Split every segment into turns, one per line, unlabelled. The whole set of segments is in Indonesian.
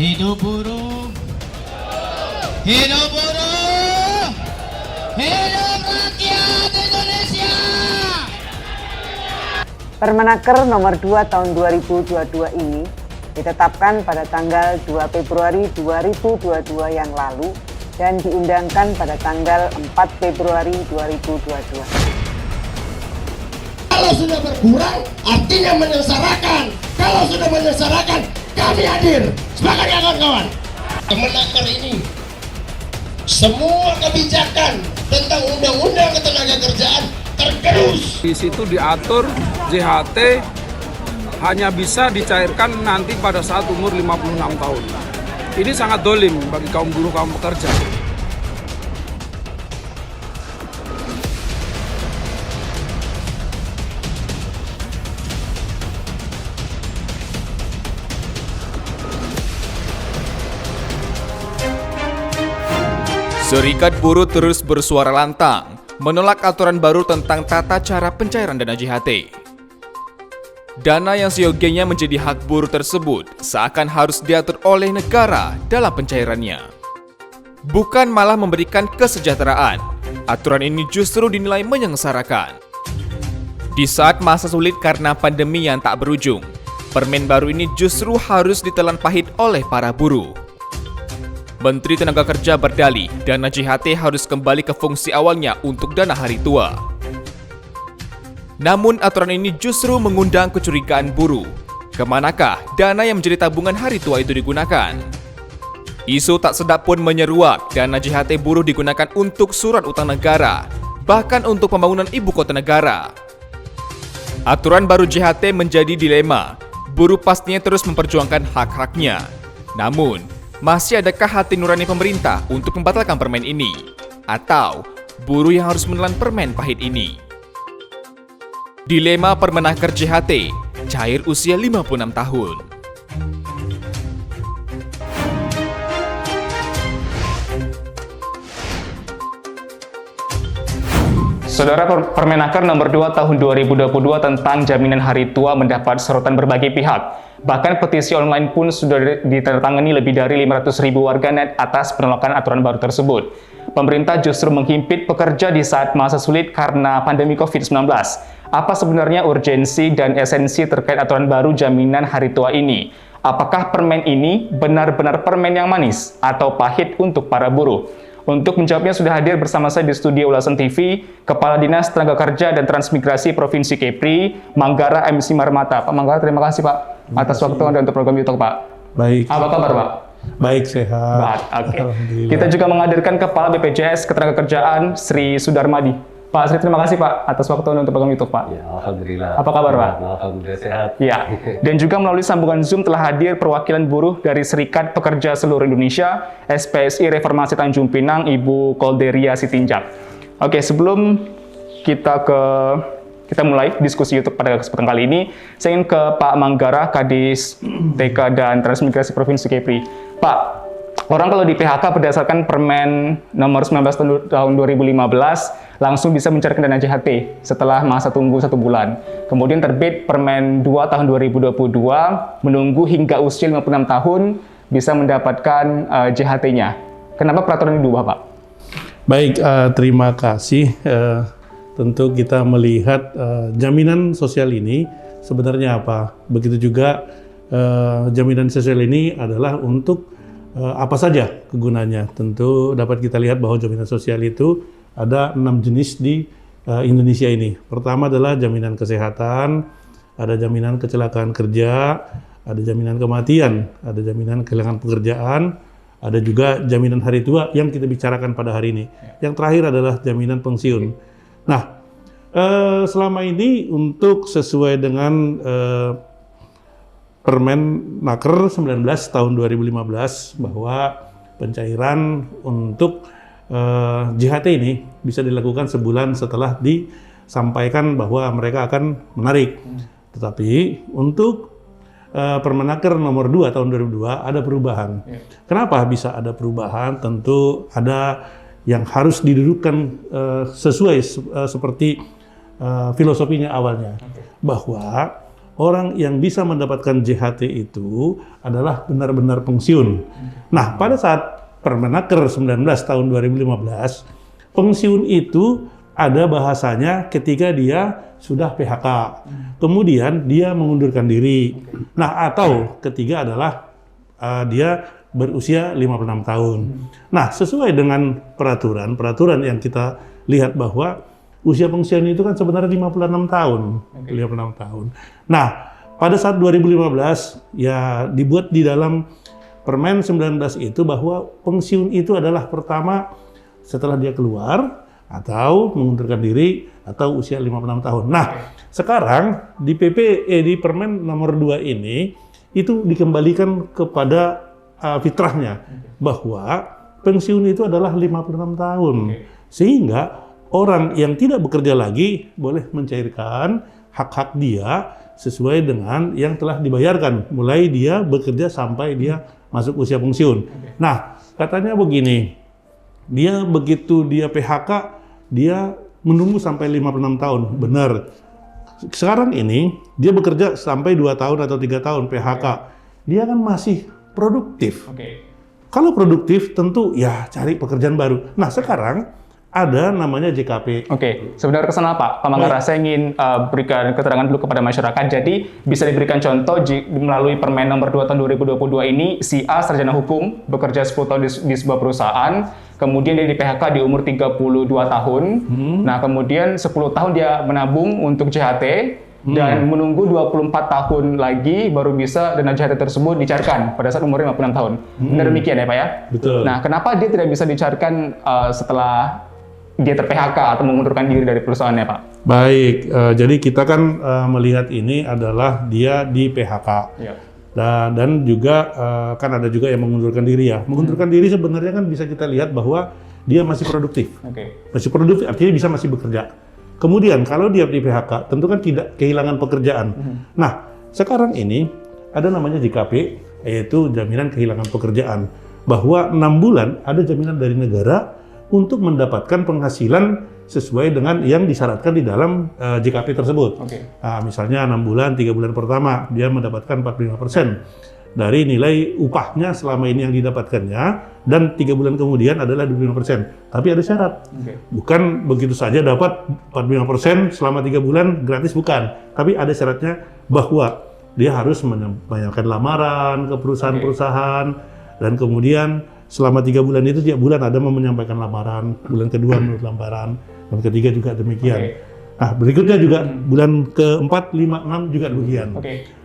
Hidup buruh, hidup buruh, hidup rakyat Indonesia.
Permenaker nomor 2 tahun 2022 ini ditetapkan pada tanggal 2 Februari 2022 yang lalu dan diundangkan pada tanggal 4 Februari 2022.
Kalau sudah berkurang, artinya menyengsarakan. Kalau sudah menyengsarakan, kami hadir. Sepakat ya kawan-kawan? Permenaker ini, semua kebijakan tentang undang-undang ketenagakerjaan tergerus.
Di situ diatur JHT hanya bisa dicairkan nanti pada saat umur 56 tahun. Ini sangat dolim bagi kaum buruh, kaum pekerja.
Serikat Buruh terus bersuara lantang menolak aturan baru tentang tata cara pencairan dana JHT. Dana yang seyogianya menjadi hak buruh tersebut seakan harus diatur oleh negara dalam pencairannya. Bukan malah memberikan kesejahteraan, aturan ini justru dinilai menyengsarakan. Di saat masa sulit karena pandemi yang tak berujung, permen baru ini justru harus ditelan pahit oleh para buruh. Menteri Tenaga Kerja berdalih dana JHT harus kembali ke fungsi awalnya untuk dana hari tua. Namun aturan ini justru mengundang kecurigaan buruh. Kemanakah dana yang menjadi tabungan hari tua itu digunakan? Isu tak sedap pun menyeruak dana JHT buruh digunakan untuk surat utang negara, bahkan untuk pembangunan ibu kota negara. Aturan baru JHT menjadi dilema. Buruh pastinya terus memperjuangkan hak-haknya. Namun, masih adakah hati nurani pemerintah untuk membatalkan permen ini? Atau buruh yang harus menelan permen pahit ini? Dilema Permenaker JHT, cair usia 56 tahun.
Saudara, Permenaker nomor 2 tahun 2022 tentang jaminan hari tua mendapat sorotan berbagai pihak. Bahkan petisi online pun sudah ditandatangani lebih dari 500.000 warganet atas penolakan aturan baru tersebut. Pemerintah justru menghimpit pekerja di saat masa sulit karena pandemi COVID-19. Apa sebenarnya urgensi dan esensi terkait aturan baru jaminan hari tua ini? Apakah permen ini benar-benar permen yang manis atau pahit untuk para buruh? Untuk menjawabnya sudah hadir bersama saya di studio Ulasan TV, Kepala Dinas Tenaga Kerja dan Transmigrasi Provinsi Kepri, Manggara MC Marmata. Pak Manggara, terima kasih Pak atas waktu Anda untuk program YouTube Pak.
Baik.
Apa kabar Pak?
Baik, sehat.
Oke. Kita juga menghadirkan Kepala BPJS Ketenagakerjaan Sri Sudarmadi. Pak Sri, terima kasih Pak atas waktu Anda untuk program YouTube Pak.
Ya, alhamdulillah.
Apa kabar Pak?
Alhamdulillah sehat.
Ya. Dan juga melalui sambungan Zoom telah hadir perwakilan buruh dari Serikat Pekerja Seluruh Indonesia, SPSI Reformasi Tanjung Pinang, Ibu Kolderia Sitinjak. Oke, sebelum kita mulai diskusi YouTube pada kesempatan kali ini, saya ingin ke Pak Manggara, Kadis TK dan Transmigrasi Provinsi Kepri. Pak, orang kalau di PHK berdasarkan Permen nomor 19 tahun 2015 langsung bisa mencarikan dana JHT setelah masa tunggu 1 bulan. Kemudian terbit Permen 2 tahun 2022 menunggu hingga usia 56 tahun bisa mendapatkan JHT-nya. Kenapa peraturan ini diubah, Pak?
Baik, terima kasih. Tentu kita melihat jaminan sosial ini sebenarnya apa. Begitu juga jaminan sosial ini adalah untuk apa saja kegunaannya. Tentu dapat kita lihat bahwa jaminan sosial itu ada 6 jenis di Indonesia ini. Pertama adalah jaminan kesehatan, ada jaminan kecelakaan kerja, ada jaminan kematian, ada jaminan kehilangan pekerjaan, ada juga jaminan hari tua yang kita bicarakan pada hari ini. Yang terakhir adalah jaminan pensiun. Nah, selama ini untuk sesuai dengan Permenaker 19 tahun 2015 bahwa pencairan untuk JHT ini bisa dilakukan sebulan setelah disampaikan bahwa mereka akan menarik. Tetapi untuk Permenaker nomor 2 tahun 2002 ada perubahan. Kenapa bisa ada perubahan? Tentu ada yang harus didudukkan sesuai seperti filosofinya awalnya. Bahwa orang yang bisa mendapatkan JHT itu adalah benar-benar pensiun. Nah, pada saat Permenaker 19 tahun 2015, pensiun itu ada bahasanya ketika dia sudah PHK, kemudian dia mengundurkan diri. Nah, atau ketiga adalah dia berusia 56 tahun. Nah, sesuai dengan peraturan yang kita lihat bahwa usia pensiun itu kan sebenarnya 56 tahun. 56 tahun. Nah, pada saat 2015 ya dibuat di dalam Permen 19 itu bahwa pensiun itu adalah pertama setelah dia keluar atau mengundurkan diri atau usia 56 tahun. Nah, sekarang di di Permen nomor 2 ini itu dikembalikan kepada fitrahnya bahwa pensiun itu adalah 56 tahun. Sehingga orang yang tidak bekerja lagi boleh mencairkan hak-hak dia sesuai dengan yang telah dibayarkan mulai dia bekerja sampai dia masuk usia pensiun. Nah, katanya begini, dia begitu dia PHK, dia menunggu sampai 56 tahun. Benar. Sekarang ini, dia bekerja sampai 2 tahun atau 3 tahun PHK. Dia kan masih produktif. Kalau produktif, tentu ya cari pekerjaan baru. Nah, sekarang ada namanya JKP.
Sebenarnya kesana Pak Manggara, saya ingin berikan keterangan dulu kepada masyarakat. Jadi bisa diberikan contoh melalui Permen nomor 2 tahun 2022 ini, si A sarjana hukum, bekerja 10 tahun di sebuah perusahaan, kemudian dia di PHK di umur 32 tahun. Nah, kemudian 10 tahun dia menabung untuk JHT, dan menunggu 24 tahun lagi baru bisa dana JHT tersebut dicairkan pada saat umurnya 56 tahun. Benar demikian ya Pak ya?
Betul.
Nah, kenapa dia tidak bisa dicairkan setelah dia ter-PHK atau mengundurkan diri dari perusahaannya, Pak?
Baik, jadi kita kan melihat ini adalah dia di PHK. Dan juga kan ada juga yang mengundurkan diri ya. Mengundurkan diri sebenarnya kan bisa kita lihat bahwa dia masih produktif. Masih produktif artinya bisa masih bekerja. Kemudian kalau dia di PHK tentu kan tidak kehilangan pekerjaan. Nah, sekarang ini ada namanya JKP, yaitu jaminan kehilangan pekerjaan. Bahwa 6 bulan ada jaminan dari negara untuk mendapatkan penghasilan sesuai dengan yang disyaratkan di dalam JKP tersebut. Nah, misalnya 6 bulan, 3 bulan pertama, dia mendapatkan 45% dari nilai upahnya selama ini yang didapatkannya, dan 3 bulan kemudian adalah 25%. Tapi ada syarat. Bukan begitu saja dapat 45% selama 3 bulan gratis, bukan. Tapi ada syaratnya bahwa dia harus menyampaikan lamaran ke perusahaan-perusahaan, dan kemudian selama 3 bulan itu tiap bulan ada menyampaikan lamaran, bulan kedua menurut lamaran, dan ketiga juga demikian. Nah, berikutnya juga bulan ke-4, 5, 6 juga demikian.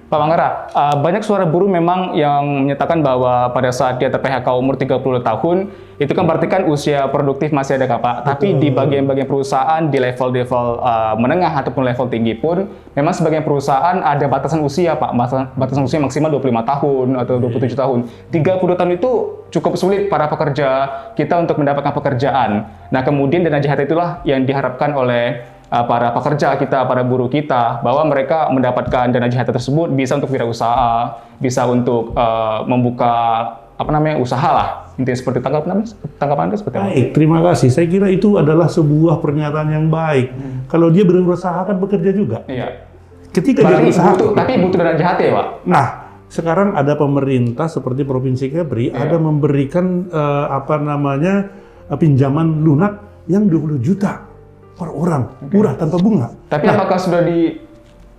Pak Manggara, banyak suara buruh memang yang menyatakan bahwa pada saat dia ter-PHK umur 30 tahun, itu kan berarti kan usia produktif masih ada Pak. Tapi di bagian-bagian perusahaan, di level-level menengah ataupun level tinggi pun, memang sebagian perusahaan ada batasan usia Pak, batasan usia maksimal 25 tahun atau 27 tahun. 30 tahun itu cukup sulit para pekerja kita untuk mendapatkan pekerjaan. Nah, kemudian dana JHT itulah yang diharapkan oleh para pekerja kita, para buruh kita, bahwa mereka mendapatkan dana JHT tersebut bisa untuk wirausaha, bisa untuk membuka usaha lah. Intinya seperti tanggapan Anda seperti apa?
Baik, terima kasih. Saya kira itu adalah sebuah pernyataan yang baik. Kalau dia berusaha kan bekerja juga. Ketika dia berusaha,
tapi butuh dana JHT, Pak.
Nah, sekarang ada pemerintah seperti Provinsi Kepri ada memberikan pinjaman lunak yang 20 juta per orang, murah tanpa bunga.
Tapi apakah sudah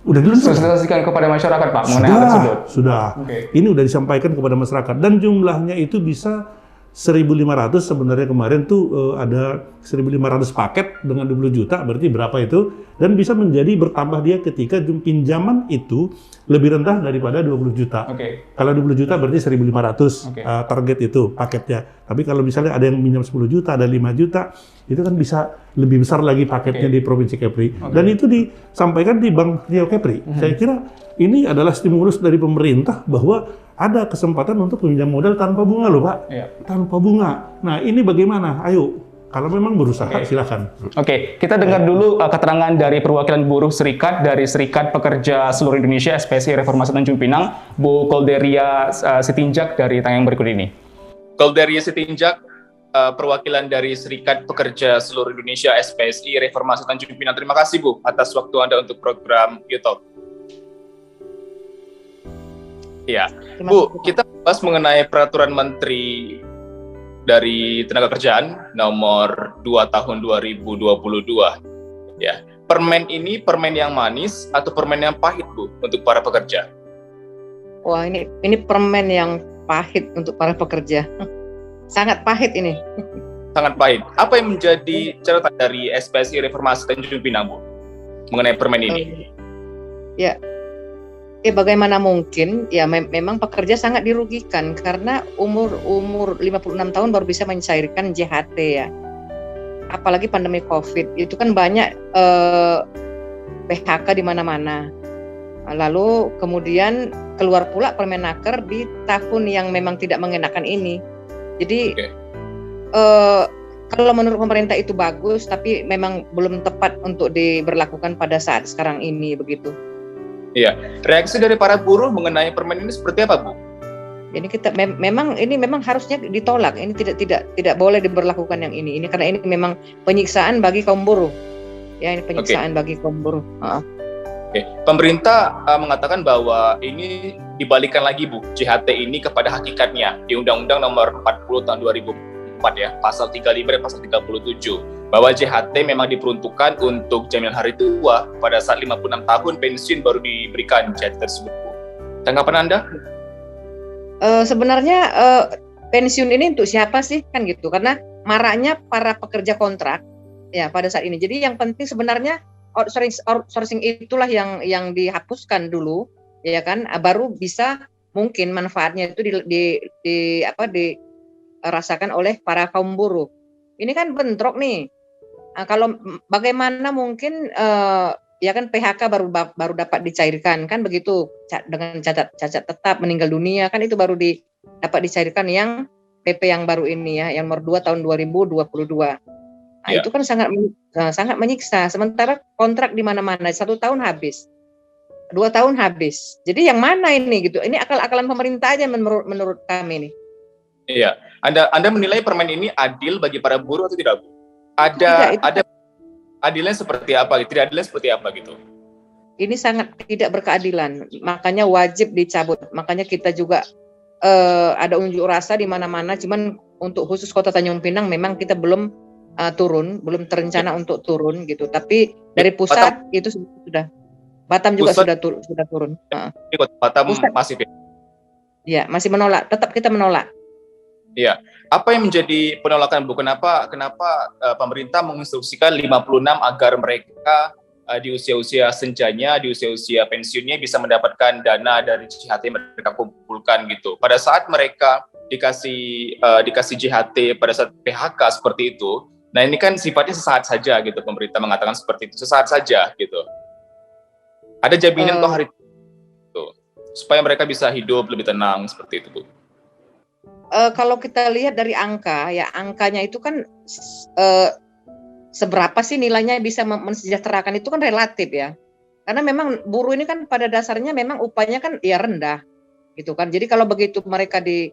disosialisasikan kepada masyarakat, Pak, mengenai hal tersebut?
Sudah. Ini sudah disampaikan kepada masyarakat, dan jumlahnya itu bisa 1.500. Sebenarnya kemarin tuh ada 1.500 paket dengan 20 juta, berarti berapa itu? Dan bisa menjadi bertambah dia ketika pinjaman itu lebih rendah daripada 20 juta. Kalau 20 juta berarti 1.500 target itu paketnya. Tapi kalau misalnya ada yang minjam 10 juta, ada 5 juta, itu kan bisa lebih besar lagi paketnya di Provinsi Kepri. Dan itu disampaikan di Bank Riau Kepri. Saya kira ini adalah stimulus dari pemerintah bahwa ada kesempatan untuk pinjam modal tanpa bunga loh Pak. Tanpa bunga. Nah, ini bagaimana? Ayo, kalau memang berusaha silakan.
Kita dengar dulu keterangan dari perwakilan buruh serikat dari Serikat Pekerja Seluruh Indonesia SPSI Reformasi Tanjung Pinang, Bu Kolderia Sitinjak dari tayang berikut ini.
Kolderia Sitinjak, perwakilan dari Serikat Pekerja Seluruh Indonesia SPSI Reformasi Tanjung Pinang. Terima kasih Bu atas waktu Anda untuk program YouTube.
Ya,
Terima
Bu,
kasih, Pak.
kita bahas mengenai peraturan Menteri dari Tenaga Kerjaan nomor 2 tahun 2022. Ya, permen ini permen yang manis atau permen yang pahit, Bu, untuk para pekerja?
Wah, ini permen yang pahit untuk para pekerja. Sangat pahit ini.
Sangat pahit. Apa yang menjadi catatan dari SPSI Reformasi Tanjung Pinang, Bu, mengenai permen ini?
Bagaimana mungkin? Ya memang pekerja sangat dirugikan karena umur 56 tahun baru bisa mencairkan JHT ya. Apalagi pandemi Covid, itu kan banyak PHK di mana-mana. Lalu kemudian keluar pula Permenaker di tahun yang memang tidak mengenakan ini. Jadi kalau menurut pemerintah itu bagus, tapi memang belum tepat untuk diberlakukan pada saat sekarang ini begitu.
Iya, reaksi dari para buruh mengenai permen ini seperti apa, Bu?
Jadi kita memang harusnya ditolak. Ini tidak boleh diberlakukan yang ini. Ini karena ini memang penyiksaan bagi kaum buruh. Ya, ini penyiksaan bagi kaum buruh.
Pemerintah mengatakan bahwa ini dibalikan lagi, Bu, JHT ini kepada hakikatnya di Undang-Undang Nomor 40 tahun 2004 ya, pasal 35 dan pasal 37, bahwa JHT memang diperuntukkan untuk jaminan hari tua pada saat 56 tahun pensiun baru diberikan JHT tersebut, Bu. Tanggapan Anda?
Sebenarnya pensiun ini untuk siapa sih kan gitu? Karena maraknya para pekerja kontrak ya pada saat ini. Jadi yang penting sebenarnya outsourcing itulah yang dihapuskan dulu, ya kan? Baru bisa mungkin manfaatnya itu dirasakan oleh para kaum buruh. Ini kan bentrok nih. Kalau bagaimana mungkin ya kan PHK baru dapat dicairkan kan begitu, dengan cacat tetap meninggal dunia kan itu baru dapat dicairkan yang PP yang baru ini ya, yang nomor 2 tahun 2022. Itu kan sangat menyiksa. Sementara kontrak di mana-mana 1 tahun habis, 2 tahun habis. Jadi yang mana ini gitu? Ini akal-akalan pemerintah aja menurut kami nih.
Iya, Anda menilai permen ini adil bagi para buruh atau tidak, Bu? Ada adilnya seperti apa? Tidak adilnya seperti apa gitu?
Ini sangat tidak berkeadilan. Makanya wajib dicabut. Makanya kita juga ada unjuk rasa di mana-mana. Cuman untuk khusus Kota Tanjung Pinang memang kita belum belum terencana untuk turun gitu. Tapi dari pusat itu sudah. Batam juga sudah turun.
Batam
pusat
masih.
Ya, masih menolak. Tetap kita menolak.
Iya. Apa yang menjadi penolakan, Bu? Kenapa pemerintah menginstruksikan 56 agar mereka di usia-usia senjanya, di usia-usia pensiunnya bisa mendapatkan dana dari JHT yang mereka kumpulkan gitu. Pada saat mereka dikasih JHT pada saat PHK seperti itu, nah ini kan sifatnya sesaat saja gitu. Pemerintah mengatakan seperti itu, sesaat saja gitu. Ada jaminan untuk hari itu supaya mereka bisa hidup lebih tenang seperti itu, Bu.
Kalau kita lihat dari angkanya itu kan seberapa sih nilainya bisa mensejahterakan itu kan relatif ya. Karena memang buruh ini kan pada dasarnya memang upahnya kan ya rendah gitu kan. Jadi kalau begitu mereka di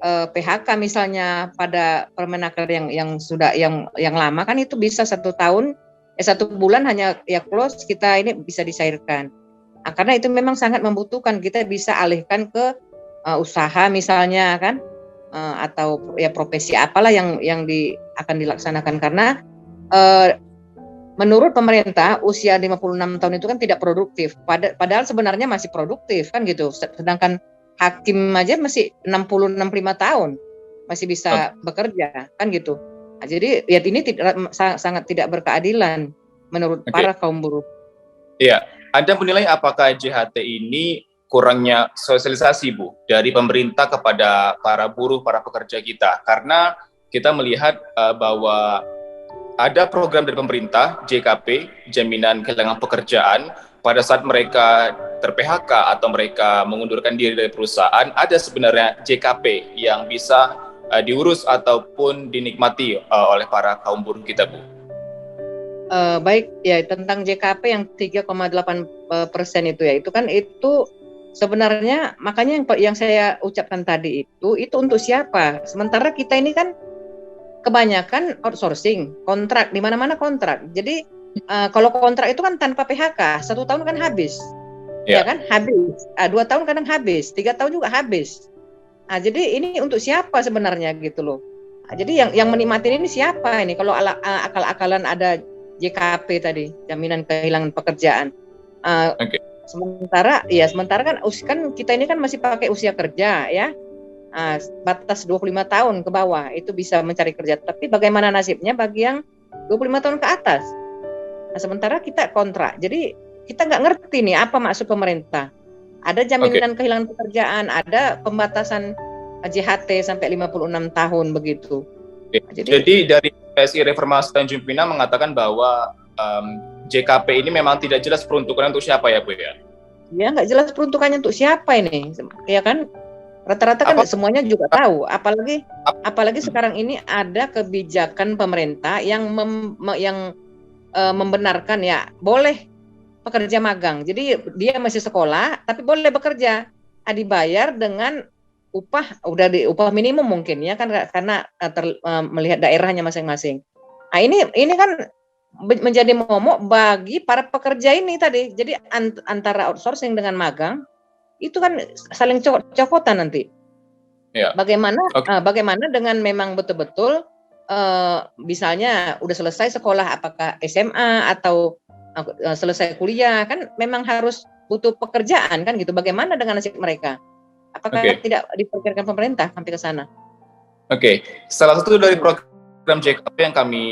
PHK misalnya pada Permenaker yang lama kan itu bisa 1 tahun 1 bulan hanya ya close kita ini bisa dicairkan. Nah, karena itu memang sangat membutuhkan, kita bisa alihkan ke usaha misalnya kan. Atau ya profesi apalah yang akan dilaksanakan karena menurut pemerintah usia 56 tahun itu kan tidak produktif padahal sebenarnya masih produktif kan gitu, sedangkan hakim aja masih 65 tahun masih bisa bekerja kan gitu. Nah, jadi ya ini sangat tidak berkeadilan menurut para kaum buruh.
Iya, Anda menilai apakah JHT ini kurangnya sosialisasi, Bu, dari pemerintah kepada para buruh, para pekerja kita? Karena kita melihat bahwa ada program dari pemerintah, JKP, Jaminan Kehilangan Pekerjaan, pada saat mereka ter-PHK atau mereka mengundurkan diri dari perusahaan, ada sebenarnya JKP yang bisa diurus ataupun dinikmati oleh para kaum buruh kita, Bu.
Baik, ya tentang JKP yang 3,8% itu ya, itu kan itu sebenarnya makanya yang saya ucapkan tadi itu untuk siapa? Sementara kita ini kan kebanyakan outsourcing, kontrak, di mana-mana kontrak. Jadi kalau kontrak itu kan tanpa PHK, 1 tahun kan habis.
ya kan habis. 2 tahun kadang habis, 3 tahun juga habis. Jadi ini untuk siapa sebenarnya gitu loh. Jadi yang menikmati ini siapa ini? Kalau akal-akalan ada JKP tadi, jaminan kehilangan pekerjaan. Sementara kan kita ini kan masih pakai usia kerja ya. Batas 25 tahun ke bawah itu bisa mencari kerja. Tapi bagaimana nasibnya bagi yang 25 tahun ke atas? Nah, sementara kita kontrak. Jadi kita nggak ngerti nih apa maksud pemerintah. Ada jaminan kehilangan pekerjaan, ada pembatasan JHT sampai 56 tahun begitu.
Jadi dari PSI Reformasi Tanjung Pinang mengatakan bahwa JKP ini memang tidak jelas peruntukannya untuk siapa ya Bu ya?
Ya nggak jelas peruntukannya untuk siapa ini, ya kan? Rata-rata kan semuanya juga tahu. Apalagi sekarang ini ada kebijakan pemerintah yang membenarkan ya boleh pekerja magang. Jadi dia masih sekolah tapi boleh bekerja. Dibayar dengan upah minimum mungkin ya kan, karena melihat daerahnya masing-masing. Nah, ini kan menjadi momok bagi para pekerja ini tadi. Jadi antara outsourcing dengan magang itu kan saling cokotan nanti. Ya. Bagaimana dengan memang betul-betul misalnya udah selesai sekolah, apakah SMA atau selesai kuliah, kan memang harus butuh pekerjaan kan gitu. Bagaimana dengan nasib mereka? Apakah tidak dipikirkan pemerintah sampai ke sana?
Salah satu dari program JKP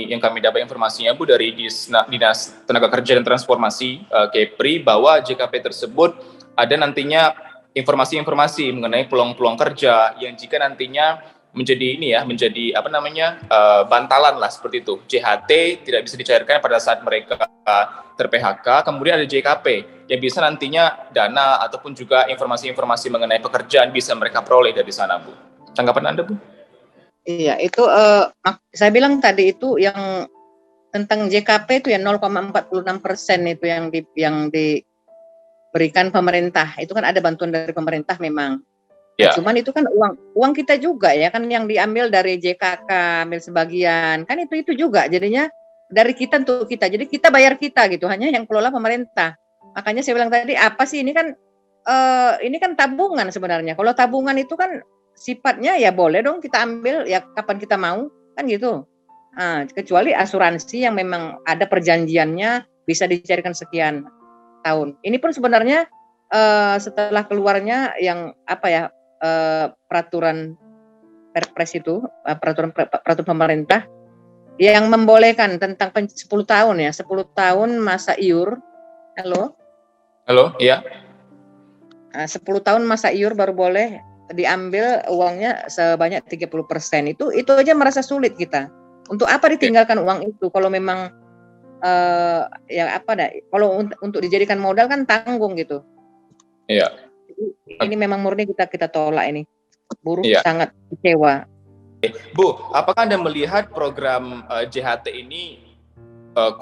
yang kami dapat informasinya Bu dari Dinas Tenaga Kerja dan Transformasi Kepri, bahwa JKP tersebut ada nantinya informasi-informasi mengenai peluang-peluang kerja yang jika nantinya menjadi bantalan lah seperti itu. JHT tidak bisa dicairkan pada saat mereka ter-PHK, kemudian ada JKP yang bisa nantinya dana ataupun juga informasi-informasi mengenai pekerjaan bisa mereka peroleh dari sana, Bu. Tanggapan Anda, Bu?
Iya, itu saya bilang tadi itu yang tentang JKP itu ya 0,46% itu yang diberikan pemerintah. Itu kan ada bantuan dari pemerintah memang. Ya. Cuman itu kan uang kita juga ya kan, yang diambil dari JKK, ambil sebagian kan itu juga jadinya dari kita untuk kita. Jadi kita bayar kita gitu, hanya yang kelola pemerintah. Makanya saya bilang tadi apa sih ini kan tabungan sebenarnya. Kalau tabungan itu kan sifatnya ya boleh dong kita ambil ya kapan kita mau kan gitu. Kecuali asuransi yang memang ada perjanjiannya bisa dicarikan sekian tahun. Ini pun sebenarnya setelah keluarnya yang peraturan Perpres itu, peraturan pemerintah yang membolehkan tentang 10 tahun ya, 10 tahun masa iur. Halo, iya. 10 tahun masa iur baru boleh diambil uangnya sebanyak 30%. Itu aja merasa sulit kita. Untuk apa ditinggalkan uang itu kalau memang kalau untuk dijadikan modal kan tanggung gitu. Iya. Ini memang murni kita tolak ini. Buruh sangat kecewa.
Bu, apakah Anda melihat program JHT ini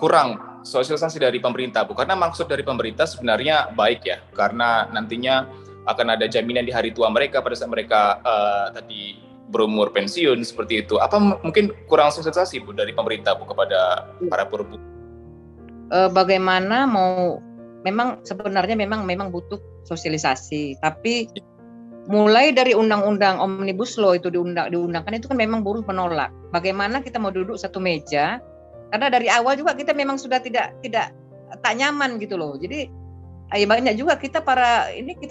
kurang sosialisasi dari pemerintah, Bu? Karena maksud dari pemerintah sebenarnya baik ya, karena nantinya akan ada jaminan di hari tua mereka pada saat mereka tadi berumur pensiun seperti itu. Apa mungkin kurang sosialisasi, Bu, dari pemerintah, Bu, kepada para buruh?
Bagaimana memang sebenarnya memang butuh sosialisasi, tapi mulai dari undang-undang Omnibus Law itu diundangkan itu kan memang buruh menolak. Bagaimana kita mau duduk satu meja? Karena dari awal juga kita memang sudah tidak tak nyaman gitu loh. Jadi banyak juga kita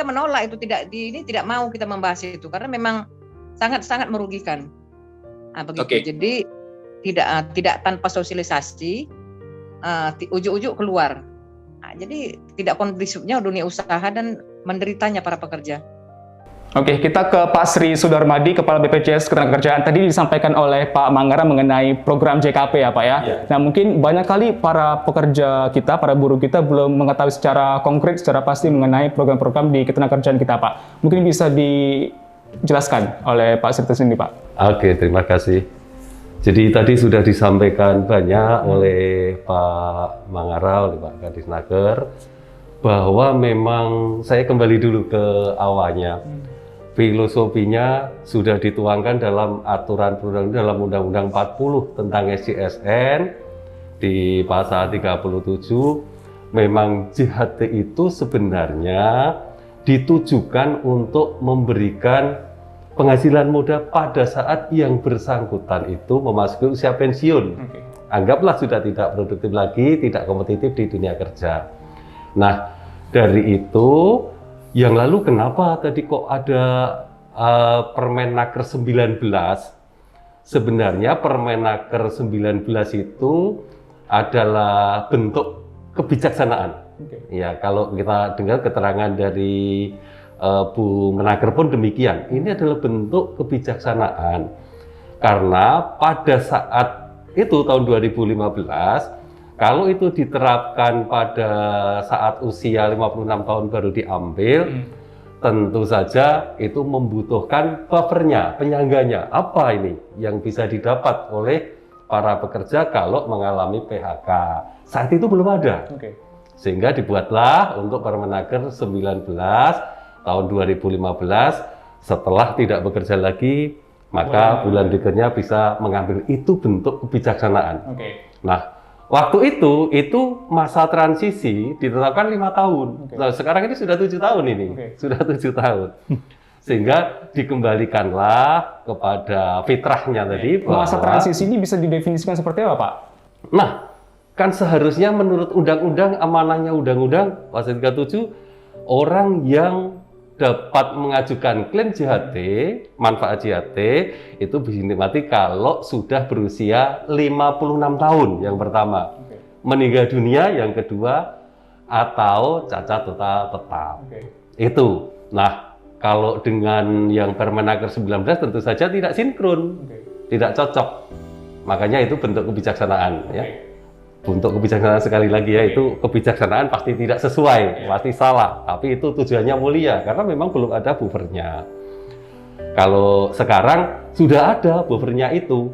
menolak itu, tidak mau kita membahas itu karena memang sangat merugikan. Begitu. Jadi tidak tanpa sosialisasi ujuk-ujuk keluar. Jadi tidak kondusifnya dunia usaha dan menderitanya para pekerja.
Oke, kita ke Pak Sri Sudarmadi, Kepala BPJS Ketenagakerjaan. Tadi disampaikan oleh Pak Manggara mengenai program JKP ya Pak ya. Nah mungkin banyak kali para pekerja kita, para buruh kita belum mengetahui secara konkret, secara pasti mengenai program-program di ketenagakerjaan kita Pak. Mungkin bisa dijelaskan oleh Pak Sri sendiri Pak.
Oke, terima kasih. Jadi tadi sudah disampaikan banyak oleh Pak Manggara, oleh Pak Kadisnaker, bahwa memang saya kembali dulu ke awalnya. Filosofinya sudah dituangkan dalam aturan perundang dalam Undang-Undang 40 tentang SJSN di pasal 37 memang JHT itu sebenarnya ditujukan untuk memberikan penghasilan muda pada saat yang bersangkutan itu memasuki usia pensiun. Anggaplah sudah tidak produktif lagi, tidak kompetitif di dunia kerja. Nah, dari itu, yang lalu kenapa tadi kok ada Permenaker 19? Sebenarnya Permenaker 19 itu adalah bentuk kebijaksanaan. Ya, kalau kita dengar keterangan dari Bu Menaker pun demikian. Ini adalah bentuk kebijaksanaan. Karena pada saat itu tahun 2015, kalau itu diterapkan pada saat usia 56 tahun baru diambil, tentu saja itu membutuhkan buffernya, penyangganya. Apa ini yang bisa didapat oleh para pekerja kalau mengalami PHK? Saat itu belum ada. Sehingga dibuatlah untuk Permenaker 19 tahun 2015, setelah tidak bekerja lagi, maka bulan berikutnya bisa mengambil. Itu bentuk kebijaksanaan. Nah, waktu itu masa transisi ditetapkan 5 tahun. Nah, sekarang ini sudah 7 tahun ini. Sudah 7 tahun. Sehingga dikembalikanlah kepada fitrahnya tadi.
Masa transisi ini bisa didefinisikan seperti apa, Pak?
Nah, kan seharusnya menurut undang-undang, amanahnya undang-undang pasal 37, orang yang dapat mengajukan klaim JHT, manfaat JHT, itu bisa dinikmati kalau sudah berusia 56 tahun yang pertama. Meninggal dunia yang kedua, atau cacat total tetap. Itu. Nah, kalau dengan yang Permenaker 19 tentu saja tidak sinkron, tidak cocok. Makanya itu bentuk kebijaksanaan. Ya. Bentuk kebijaksanaan sekali lagi ya, itu kebijaksanaan pasti tidak sesuai, pasti salah, tapi itu tujuannya mulia karena memang belum ada buffernya. Kalau sekarang sudah ada buffernya itu.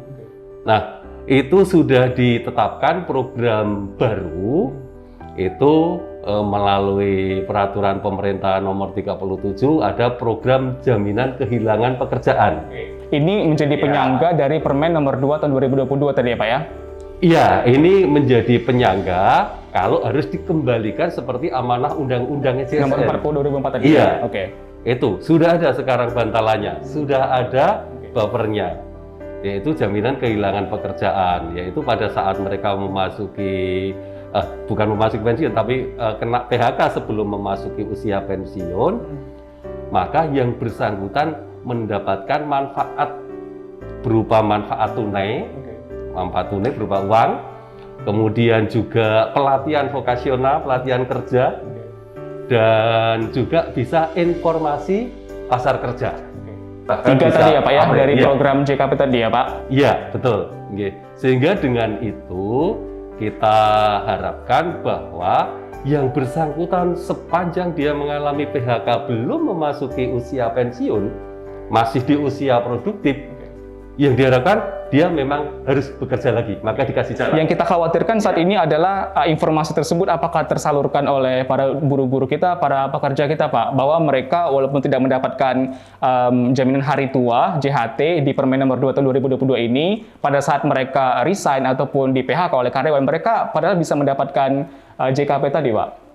Nah, itu sudah ditetapkan program baru itu melalui peraturan pemerintah nomor 37, ada program jaminan kehilangan pekerjaan.
Ini menjadi penyangga dari Permen nomor 2 tahun 2022 tadi ya, Pak ya?
Iya, ini menjadi penyangga kalau harus dikembalikan seperti amanah undang-undang CSR.
Nomor 40 2004 tadi.
Iya.
Itu
sudah ada sekarang bantalannya, sudah ada buffernya, yaitu jaminan kehilangan pekerjaan, yaitu pada saat mereka memasuki bukan memasuki pensiun, tapi kena PHK sebelum memasuki usia pensiun, maka yang bersangkutan mendapatkan manfaat berupa manfaat tunai. Manfaat tunai berupa uang, kemudian juga pelatihan vokasional, pelatihan kerja, dan juga bisa informasi pasar kerja.
Tiga tadi ya Pak ya, dari program JKP tadi ya Pak?
Iya, betul. Sehingga dengan itu kita harapkan bahwa yang bersangkutan sepanjang dia mengalami PHK belum memasuki usia pensiun, masih di usia produktif, yang diharapkan dia memang harus bekerja lagi, maka dikasih cara.
Yang kita khawatirkan saat ini adalah informasi tersebut apakah tersalurkan oleh para buruh-buruh kita, para pekerja kita Pak, bahwa mereka walaupun tidak mendapatkan jaminan hari tua JHT di Permen nomor 2 tahun 2022 ini, pada saat mereka resign ataupun di PHK oleh karyawan mereka padahal bisa mendapatkan JKP tadi Pak.